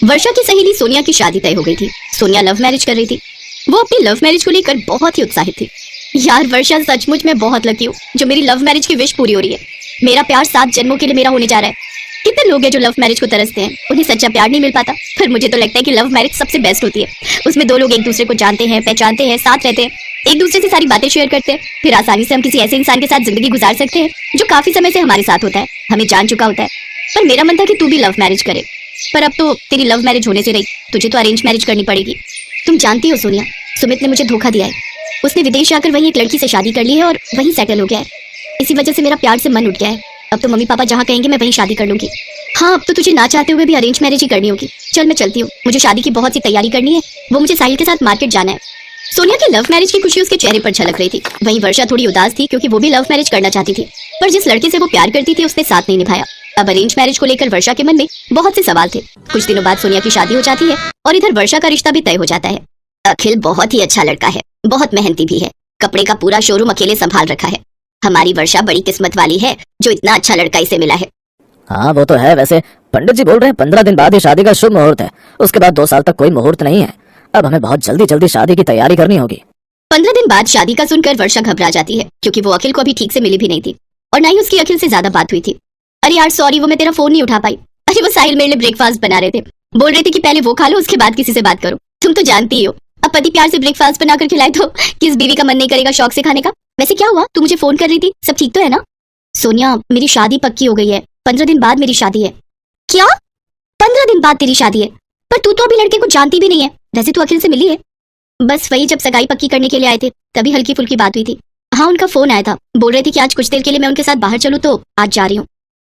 वर्षा की सहेली सोनिया की शादी तय हो गई थी। सोनिया लव मैरिज कर रही थी। वो अपनी लव मैरिज को लेकर बहुत ही उत्साहित थी। यार वर्षा, सचमुच मैं बहुत लकी हूँ जो मेरी लव मैरिज की विश पूरी हो रही है। मेरा प्यार 7 जन्मों के लिए मेरा होने जा रहा है। कितने लोग हैं जो लव मैरिज को तरसते हैं, उन्हें सच्चा प्यार नहीं मिल पाता, पर मुझे तो लगता है कि लव मैरिज सबसे बेस्ट होती है। उसमें 2 लोग एक दूसरे को जानते हैं, पहचानते हैं, साथ रहते हैं, एक दूसरे से सारी बातें शेयर करते हैं, फिर आसानी से हम किसी ऐसे इंसान के साथ जिंदगी गुजार सकते हैं जो काफी समय से हमारे साथ होता है, हमें जान चुका होता है। पर मेरा मन था कि तू भी लव मैरिज करे, पर अब तो तेरी लव मैरिज होने से रही, तुझे तो अरेंज मैरिज करनी पड़ेगी। तुम जानती हो सोनिया, सुमित ने मुझे धोखा दिया है। उसने विदेश आकर वहीं एक लड़की से शादी कर ली है और वहीं सेटल हो गया है। इसी वजह से मेरा प्यार से मन उठ गया है। अब तो मम्मी पापा जहाँ कहेंगे मैं वहीं शादी कर लूंगी। हाँ, अब तो तुझे ना चाहते हुए भी अरेंज मैरिज ही करनी होगी। चल मैं चलती हूँ, मुझे शादी की बहुत सी तैयारी करनी है। वो मुझे साहिल के साथ मार्केट जाना है। सोनिया की लव मैरिज की खुशी उसके चेहरे पर झलक रही थी। वहीं वर्षा थोड़ी उदास थी क्योंकि वो भी लव मैरिज करना चाहती थी, पर जिस लड़के से वो प्यार करती थी उसने साथ नहीं निभाया। अब अरेंज मैरिज को लेकर वर्षा के मन में बहुत से सवाल थे। कुछ दिनों बाद सोनिया की शादी हो जाती है और इधर वर्षा का रिश्ता भी तय हो जाता है। अखिल बहुत ही अच्छा लड़का है, बहुत मेहनती भी है, कपड़े का पूरा शोरूम अकेले संभाल रखा है। हमारी वर्षा बड़ी किस्मत वाली है जो इतना अच्छा लड़का इसे मिला है। हाँ वो तो है। वैसे पंडित जी बोल रहे हैं 15 दिन बाद ही शादी का शुभ मुहूर्त है, उसके बाद 2 साल तक कोई मुहूर्त नहीं है। अब हमें बहुत जल्दी जल्दी शादी की तैयारी करनी होगी। 15 दिन बाद शादी का सुनकर वर्षा घबरा जाती है क्योंकि वो अखिल को अभी ठीक से मिली भी नहीं थी और ना ही उसकी अखिल से ज्यादा बात हुई थी। अरे यार सॉरी, वो मैं तेरा फोन नहीं उठा पाई। अरे वो साहिल मेरे लिए ब्रेकफास्ट बना रहे थे, बोल रहे थे कि पहले वो खा लो उसके बाद किसी से बात करो। तुम तो जानती ही हो, अब पति प्यार से ब्रेकफास्ट बनाकर खिलाए तो किस बीवी का मन नहीं करेगा शौक से खाने का। वैसे क्या हुआ, तू मुझे फोन कर रही थी, सब ठीक तो है ना? सोनिया, मेरी शादी पक्की हो गई है। 15 दिन बाद मेरी शादी है। क्या? 15 दिन बाद तेरी शादी है? पर तू तो अभी लड़के को जानती भी नहीं है। वैसे तू अखिल से मिली है? बस वही, जब सगाई पक्की करने के लिए आए थे तभी हल्की फुल्की बात हुई थी। हाँ, उनका फोन आया था, बोल रहे थे कि आज कुछ देर के लिए मैं उनके साथ बाहर चलूं तो आज जा रही हूँ।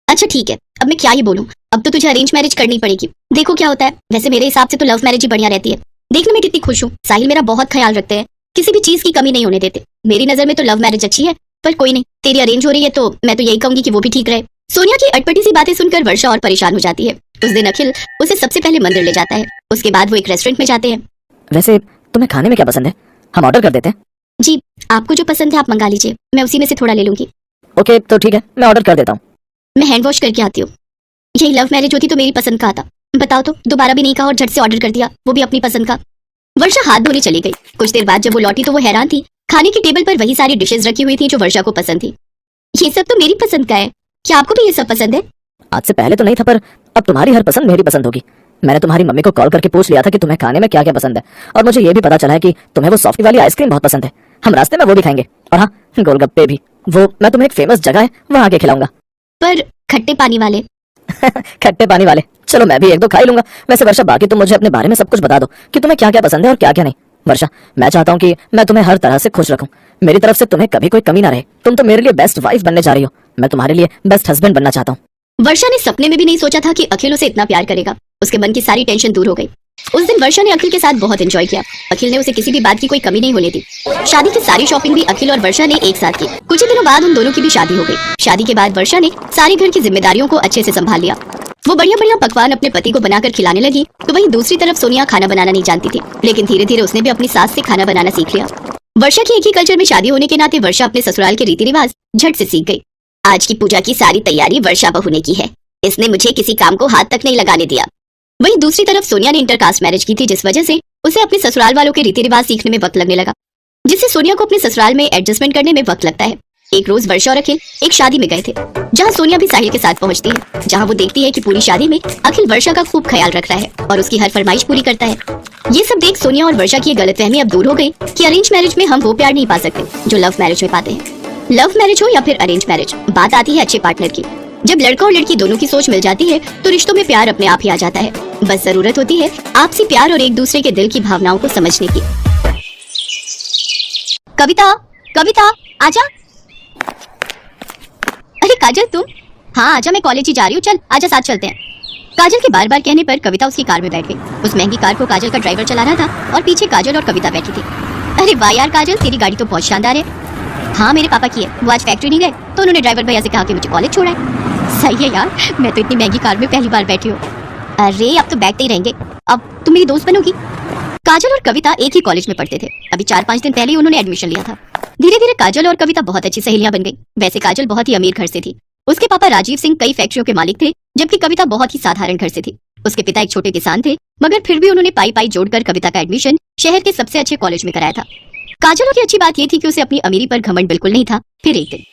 अच्छा ठीक है, अब मैं क्या ही बोलूं, अब तो तुझे अरेंज मैरिज करनी पड़ेगी। देखो क्या होता है। वैसे मेरे हिसाब से तो लव मैरिज ही बढ़िया रहती है। देखने में कितनी खुश हूँ, साहिल मेरा बहुत ख्याल रखते हैं, किसी भी चीज की कमी नहीं होने देते। मेरी नजर में तो लव मैरिज अच्छी है, पर कोई नहीं, तेरी अरेंज हो रही है तो मैं तो यही कहूंगी कि वो भी ठीक रहे। सोनिया की अटपटी सी बातें सुनकर वर्षा और परेशान हो जाती है। उस दिन अखिल उसे सबसे पहले मंदिर ले जाता है, उसके बाद वो एक रेस्टोरेंट में जाते हैं। वैसे तुम्हें खाने में क्या पसंद है? हम ऑर्डर कर देते हैं। जी, आपको जो पसंद है आप मंगा लीजिए, मैं उसी में से थोड़ा ले लूंगी। ओके तो ठीक है, मैं ऑर्डर कर देता हूँ। मैं हैंड वॉश करके आती हूँ। यही लव मैरिज होती तो मेरी पसंद का आता। बताओ तो, दोबारा भी नहीं कहा और झट से ऑर्डर कर दिया, वो भी अपनी पसंद का। वर्षा हाथ धोने चली गई। कुछ देर बाद जब वो लौटी तो वो हैरान थी। खाने की टेबल पर वही सारी डिशेस रखी हुई थी जो वर्षा को पसंद थी। ये सब तो मेरी पसंद का है, क्या आपको भी ये सब पसंद है? आज से पहले तो नहीं था, पर अब तुम्हारी हर पसंद मेरी पसंद होगी। मैंने तुम्हारी मम्मी को कॉल करके पूछ लिया था कि तुम्हें खाने में क्या क्या पसंद है, और मुझे ये भी पता चला है कि तुम्हें वो सॉफ्टी वाली आइसक्रीम बहुत पसंद है। हम रास्ते में वो भी खाएंगे, और हाँ गोलगप्पे भी। वो मैं तुम्हें एक फेमस जगह है वहाँ आके खिलाऊंगा। पर खट्टे पानी वाले। खट्टे पानी वाले, चलो मैं भी 1-2 खा ही लूंगा। वैसे वर्षा, बाकी तुम मुझे अपने बारे में सब कुछ बता दो कि तुम्हें क्या क्या पसंद है और क्या क्या नहीं। वर्षा, मैं चाहता हूँ कि मैं तुम्हें हर तरह से खुश रखूं। मेरी तरफ से तुम्हें कभी कोई कमी ना रहे। तुम तो मेरे लिए बेस्ट वाइफ बनने जा रही हो, मैं तुम्हारे लिए बेस्ट हस्बैंड बनना चाहता हूँ। वर्षा ने सपने में भी नहीं सोचा था कि अखिल उसे इतना प्यार करेगा। उसके मन की सारी टेंशन दूर हो गई। उस दिन वर्षा ने अखिल के साथ बहुत एंजॉय किया। अखिल ने उसे किसी भी बात की कोई कमी नहीं होने दी। शादी की सारी शॉपिंग भी अखिल और वर्षा ने एक साथ की। कुछ ही दिनों बाद उन दोनों की भी शादी हो गई। शादी के बाद वर्षा ने सारे घर की जिम्मेदारियों को अच्छे से संभाल लिया। वो बढ़िया बढ़िया पकवान अपने पति को बनाकर खिलाने लगी, तो वहीं दूसरी तरफ सोनिया खाना बनाना नहीं जानती थी, लेकिन धीरे धीरे उसने भी अपनी सास से खाना बनाना सीख लिया। वर्षा की एक ही कल्चर में शादी होने के नाते वर्षा अपने ससुराल के रीति रिवाज झट से सीख गई। आज की पूजा की सारी तैयारी वर्षा बहू ने की है, इसने मुझे किसी काम को हाथ तक नहीं लगाने दिया। वहीं दूसरी तरफ सोनिया ने इंटरकास्ट मैरिज की थी, जिस वजह से उसे अपने ससुराल वालों के रीति रिवाज सीखने में वक्त लगने लगा, जिससे सोनिया को अपने ससुराल में एडजस्टमेंट करने में वक्त लगता है। एक रोज वर्षा और अखिल एक शादी में गए थे, जहां सोनिया भी साहिल के साथ पहुंचती है, जहां वो देखती है कि पूरी शादी में अखिल वर्षा का खूब ख्याल रख रहा है और उसकी हर फरमाइश पूरी करता है। ये सब देख सोनिया और वर्षा की ये गलतफहमी अब दूर हो गई कि अरेंज मैरिज में हम वो प्यार नहीं पा सकते जो लव मैरिज में पाते हैं। लव मैरिज हो या फिर अरेंज मैरिज, बात आती है अच्छे पार्टनर की। जब लड़का और लड़की दोनों की सोच मिल जाती है तो रिश्तों में प्यार अपने आप ही आ जाता है। बस जरूरत होती है आपसी प्यार और एक दूसरे के दिल की भावनाओं को समझने की। कविता, कविता आजा। अरे काजल तुम? हाँ आजा, मैं कॉलेज ही जा रही हूँ, चल आजा साथ चलते हैं। काजल के बार बार कहने पर कविता उसकी कार में बैठ गई। उस महंगी कार को काजल का ड्राइवर चला रहा था और पीछे काजल और कविता बैठी थी। अरे वाह यार काजल, तेरी गाड़ी तो बहुत शानदार है। हाँ मेरे पापा की है, वो आज फैक्ट्री नहीं गए तो उन्होंने ड्राइवर भैया से कहा कि मुझे कॉलेज छोड़ा है। सही है यार, मैं तो इतनी महंगी कार में पहली बार बैठी हूँ। अरे अब तो बैठते ही रहेंगे, अब तुम मेरी दोस्त बनोगी। काजल और कविता एक ही कॉलेज में पढ़ते थे। अभी 4-5 दिन पहले ही उन्होंने एडमिशन लिया था। धीरे धीरे काजल और कविता बहुत अच्छी सहेलियां बन गई। वैसे काजल बहुत ही अमीर घर से थी। उसके पापा राजीव सिंह कई फैक्ट्रियों के मालिक थे, जबकि कविता बहुत ही साधारण घर से थी। उसके पिता एक छोटे किसान थे, मगर फिर भी उन्होंने पाई पाई जोड़कर कविता का एडमिशन शहर के सबसे अच्छे कॉलेज में कराया था। काजल की अच्छी बात ये थी कि उसे अपनी अमीरी पर घमंड बिल्कुल नहीं था। फिर एक दिन,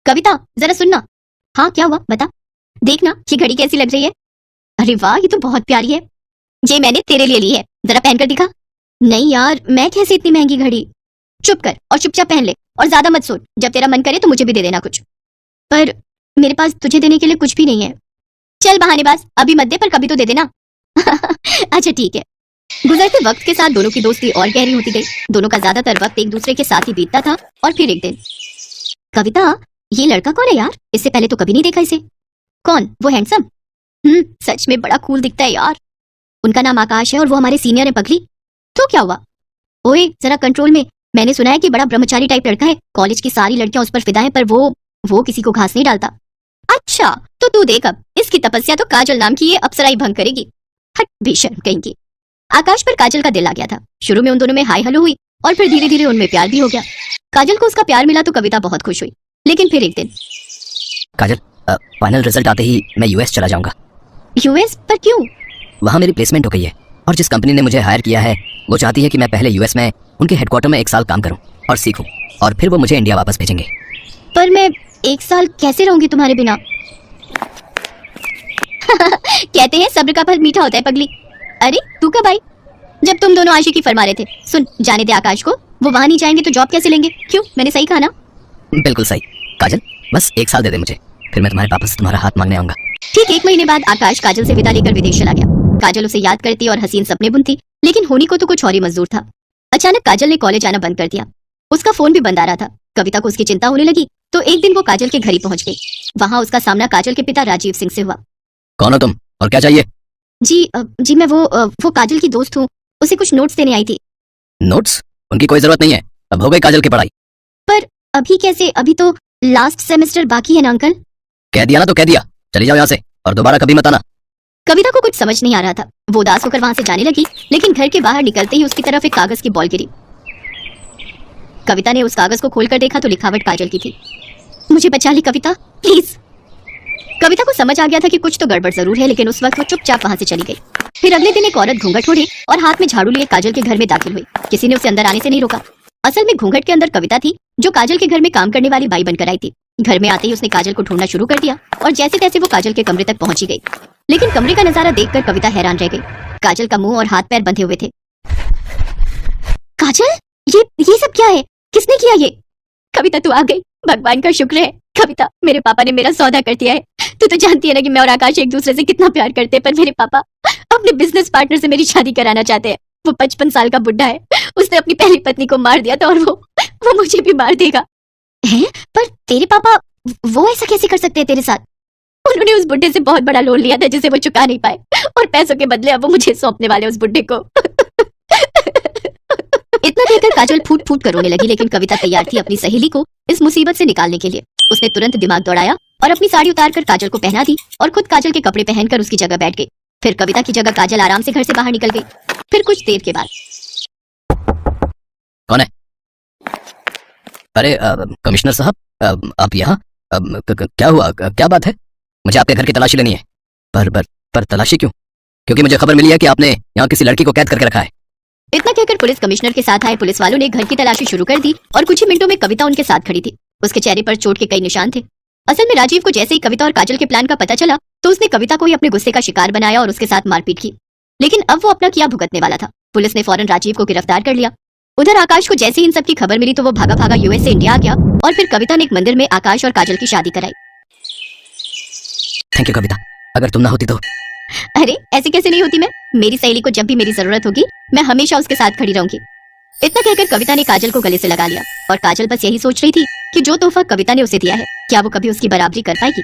कविता जरा सुनना। हाँ क्या हुआ बता। देखना ये घड़ी कैसी लग रही है। अरे वाह ये तो बहुत प्यारी है। ये मैंने तेरे लिए ली है, जरा पहन कर दिखा। नहीं यार मैं कैसे इतनी महंगी घड़ी। चुप कर और चुपचाप पहन ले और ज्यादा मत सोच, जब तेरा मन करे तो मुझे भी दे देना कुछ। पर मेरे पास तुझे देने के लिए कुछ भी नहीं है। चल बहानेबाज, अभी मत दे पर कभी तो दे देना। अच्छा ठीक है। गुजरते वक्त के साथ दोनों की दोस्ती और गहरी होती गई। दोनों का ज्यादातर वक्त एक दूसरे के साथ ही बीतता था। और फिर एक दिन, कविता ये लड़का कौन है यार, इससे पहले तो कभी नहीं देखा इसे। कौन? वो हैंडसम? सच में बड़ा कूल दिखता है यार। उनका नाम आकाश है और वो हमारे सीनियर है पगली। तो क्या हुआ? ओए जरा कंट्रोल में। मैंने सुना है कि बड़ा ब्रह्मचारी टाइप लड़का है, कॉलेज की सारी लड़कियां उस पर फिदा हैं, पर वो किसी को घास नहीं डालता। अच्छा तो तू देख, अब इसकी तपस्या तो काजल नाम की ये अप्सरा ही भंग करेगी। हट बेशर्म कहीं की। आकाश पर काजल का दिल आ गया था। शुरू में उन दोनों में हाय हेलो हुई और फिर धीरे धीरे उनमें प्यार भी हो गया। काजल को उसका प्यार मिला तो कविता बहुत खुश हुई। लेकिन फिर एक दिन, काजल फाइनल रिजल्ट आते ही मैं यूएस चला जाऊंगा। यूएस? पर क्यों? वहाँ मेरी प्लेसमेंट हो गई है और जिस कंपनी ने मुझे हायर किया है वो चाहती है कि मैं पहले यूएस में उनके हेडक्वार्टर में 1 साल काम करूं और सीखूं, और फिर वो मुझे इंडिया वापस भेजेंगे। पर मैं 1 साल कैसे रहूंगी तुम्हारे बिना? कहते हैं सब्र का फल मीठा होता है पगली। अरे तू कब आई? जब तुम दोनों आशिकी फरमा रहे थे। सुन जाने दे आकाश को, वो वहां नहीं जाएंगे तो जॉब कैसे लेंगे? क्यों, मैंने सही कहा ना? बिल्कुल सही। काजल बस 1 साल दे दे मुझे, फिर मैं तुम्हारे पापा से तुम्हारा हाथ मांगने आऊंगा। ठीक 1 महीने बाद आकाश काजल से विदा लेकर विदेश चला गया। काजल उसे याद करती और हसीन सपने बुनती, लेकिन होनी को तो कुछ और ही मंजूर था। अचानक काजल ने कॉलेज आना बंद कर दिया। उसका फोन भी बंद आ रहा था। कविता को उसकी चिंता होने लगी तो एक दिन वो काजल के घर ही पहुंच गई। वहां उसका सामना काजल के पिता राजीव सिंह से हुआ। कौन हो तुम और क्या चाहिए? जी मैं वो काजल की दोस्त हूँ, उसे कुछ नोट्स देने आई थी। नोट्स? उनकी कोई जरूरत नहीं है, अब हो गई काजल की पढ़ाई। पर अभी कैसे, अभी तो लास्ट सेमेस्टर बाकी है ना अंकल। कह दिया ना तो कह दिया, चली जाओ यहाँ से और दोबारा कभी मत आना। कविता को कुछ समझ नहीं आ रहा था। वो उदास होकर वहां से जाने लगी, लेकिन घर के बाहर निकलते ही उसकी तरफ एक कागज की बॉल गिरी। कविता ने उस कागज को खोलकर देखा तो लिखावट काजल की थी। मुझे बचा ली कविता प्लीज। कविता को समझ आ गया था कि कुछ तो गड़बड़ जरूर है, लेकिन उस वक्त वो चुपचाप वहां से चली गई। फिर अगले दिन एक औरत घूंघट ओढ़े और हाथ में झाड़ू लिए काजल के घर में दाखिल हुई। किसी ने उसे अंदर आने से नहीं रोका। असल में घूंघट के अंदर कविता थी, जो काजल के घर में काम करने वाली बाई बनकर आई थी। घर में आते ही उसने काजल को ढूंढना शुरू कर दिया और जैसे तैसे वो काजल के कमरे तक पहुंची गई। लेकिन कमरे का नजारा देखकर कविता हैरान रह गई। काजल का मुंह और हाथ पैर बंधे हुए थे। काजल ये सब क्या है? किसने किया ये? कविता तू आ गई, भगवान का शुक्र है। कविता मेरे पापा ने मेरा सौदा कर दिया है। तू तो जानती है ना कि मैं और आकाश एक दूसरे से कितना प्यार करते हैं, पर मेरे पापा अपने बिजनेस पार्टनर से मेरी शादी कराना चाहते हैं। वो 55 साल का बुड्ढा है, उसने अपनी पहली पत्नी को मार दिया था और वो मुझे भी मार देगा। हैं? पर तेरे पापा वो ऐसा कैसे कर सकते हैं तेरे साथ? उन्होंने उस बुड्ढे से बहुत बड़ा लोन लिया था जिसे वो चुका नहीं पाए, और पैसों के बदले अब वो मुझे सौंपने वाले उस बुड्ढे को। इतना कहकर काजल फूट फूट कर रोने लगी, लेकिन कविता तैयार थी अपनी सहेली को इस मुसीबत से निकालने के लिए। उसने तुरंत दिमाग दौड़ाया और अपनी साड़ी उतारकर काजल को पहना दी और खुद काजल के कपड़े पहनकर उसकी जगह बैठ गई। फिर कविता की जगह काजल आराम से घर से बाहर निकल गई। फिर कुछ देर के बाद, कौन है? अरे कमिश्नर साहब, आप यहाँ? क्या हुआ, क्या बात है? मुझे आपके घर की तलाशी लेनी है। पर तलाशी क्यों? क्योंकि मुझे खबर मिली है कि आपने यहाँ किसी लड़की को कैद करके रखा है। इतना कहकर पुलिस कमिश्नर के साथ आए पुलिस वालों ने घर की तलाशी शुरू कर दी और कुछ ही मिनटों में कविता उनके साथ खड़ी थी। उसके चेहरे पर चोट के कई निशान थे। असल में राजीव को जैसे ही कविता और काजल के प्लान का पता चला तो उसने कविता को ही अपने गुस्से का शिकार बनाया और उसके साथ मारपीट की। लेकिन अब वो अपना किया भुगतने वाला था। पुलिस ने फौरन राजीव को गिरफ्तार कर लिया। उधर आकाश को जैसे ही इन सब की खबर मिली तो वो भागा भागा यूएस से इंडिया आ गया और फिर कविता ने एक मंदिर में आकाश और काजल की शादी कराई। थैंक यू कविता, अगर तुम ना होती तो। अरे ऐसे कैसे नहीं होती मैं? मेरी सहेली को जब भी मेरी जरूरत होगी मैं हमेशा उसके साथ खड़ी रहूंगी। इतना कहकर कविता ने काजल को गले से लगा लिया और काजल बस यही सोच रही थी कि जो तोहफा कविता ने उसे दिया है क्या वो कभी उसकी बराबरी कर पाएगी।